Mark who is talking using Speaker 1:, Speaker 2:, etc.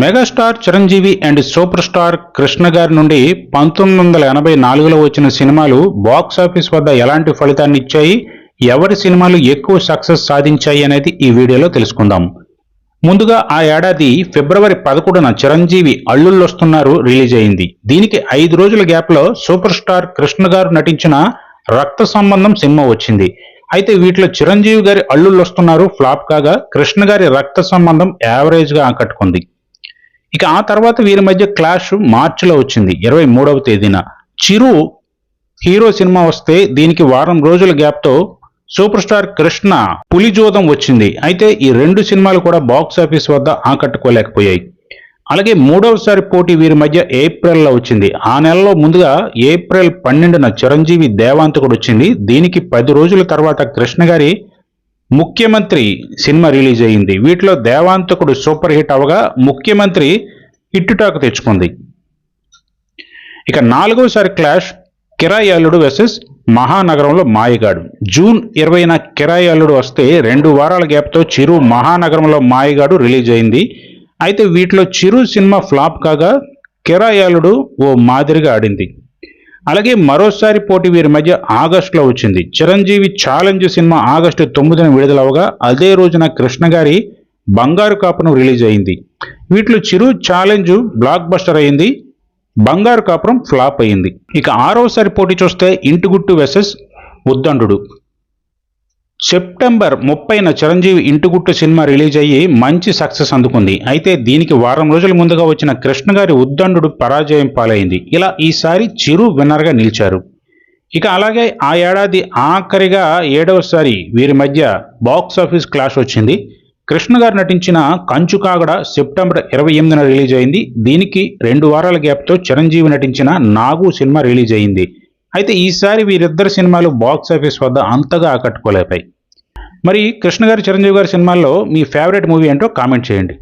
Speaker 1: Megastar Chiranjeevi and super star Krishna గారి నుండి 1984లో వచ్చిన సినిమాలు బాక్స్ ఆఫీస్ వద్ద ఎలాంటి ఫలితాన్ని ఇచ్చాయి, ఎవరి సినిమాలు ఎక్కువ సక్సెస్ సాధించాయి అనేది ఈ వీడియోలో తెలుసుకుందాం. ముందుగా ఆ ఏడాది ఫిబ్రవరి 11న చిరంజీవి అల్లుళ్ళొస్తున్నారు రిలీజ్ అయింది. దీనికి 5 రోజుల గ్యాప్లో సూపర్ స్టార్ కృష్ణ గారు నటించిన రక్త సంబంధం సినిమా వచ్చింది. అయితే వీటిలో చిరంజీవి గారి అల్లుళ్ళొస్తున్నారు ఫ్లాప్ కాగా, కృష్ణ గారి రక్త సంబంధం యావరేజ్గా ఆకట్టుకుంది. ఇక ఆ తర్వాత వీరి మధ్య క్లాష్ మార్చిలో వచ్చింది 23వ తేదీన. చిరు హీరో సినిమా వస్తే దీనికి వారం రోజుల గ్యాప్తో సూపర్ స్టార్ కృష్ణ పులిజోదం వచ్చింది. అయితే ఈ 2 సినిమాలు కూడా బాక్స్ ఆఫీస్ వద్ద ఆకట్టుకోలేకపోయాయి. అలాగే మూడవసారి పోటీ వీరి మధ్య ఏప్రిల్లో వచ్చింది. ఆ నెలలో ముందుగా ఏప్రిల్ 12న చిరంజీవి దేవాంతకుడు వచ్చింది. దీనికి 10 రోజుల తర్వాత కృష్ణ గారి ముఖ్యమంత్రి సినిమా రిలీజ్ అయింది. వీటిలో దేవాంతకుడు సూపర్ హిట్ అవగా ముఖ్యమంత్రి హిట్ టాక్ తెచ్చుకుంది. ఇక 4వసారి క్లాష్ కిరాయి అల్లుడు వర్సెస్ మహానగరంలో మాయగాడు. జూన్ 20న కిరాయి అల్లుడు వస్తే 2 వారాల గ్యాప్తో చిరు మహానగరంలో మాయగాడు రిలీజ్ అయింది. అయితే వీటిలో చిరు సినిమా ఫ్లాప్ కాగా కిరాయి అల్లుడు ఓ మాదిరిగా ఆడింది. అలాగే మరోసారి పోటీ వీరి మధ్య ఆగస్టులో వచ్చింది. చిరంజీవి ఛాలెంజ్ సినిమా ఆగస్టు 9న విడుదలవగా అదే రోజున కృష్ణ గారి బంగారు కాపురం రిలీజ్ అయింది. వీటిలో చిరు ఛాలెంజ్ బ్లాక్ బస్టర్ అయింది, బంగారు కాపురం ఫ్లాప్ అయింది. ఇక 6వసారి పోటీ చూస్తే ఇంటిగుట్టు వర్సెస్ ఉద్దండు. సెప్టెంబర్ 30న చిరంజీవి ఇంటిగుట్టు సినిమా రిలీజ్ అయ్యి మంచి సక్సెస్ అందుకుంది. అయితే దీనికి వారం రోజుల ముందుగా వచ్చిన కృష్ణ గారి ఉద్దండు పరాజయం పాలైంది. ఇలా ఈసారి చిరు విన్నర్గా నిలిచారు. ఇక అలాగే ఆ ఏడాది ఆఖరిగా 7వసారి వీరి మధ్య బాక్స్ ఆఫీస్ క్లాష్ వచ్చింది. కృష్ణ గారు నటించిన కంచు కాగడ సెప్టెంబర్ 28న రిలీజ్ అయింది. దీనికి 2 వారాల గ్యాప్తో చిరంజీవి నటించిన నాగు సినిమా రిలీజ్ అయింది. అయితే ఈసారి వీరిద్దరు సినిమాలు బాక్స్ ఆఫీస్ వద్ద అంతగా ఆకట్టుకోలేపాయి. మరి కృష్ణ గారి చిరంజీవి గారి సినిమాల్లో మీ ఫేవరెట్ మూవీ ఏంటో కామెంట్ చేయండి.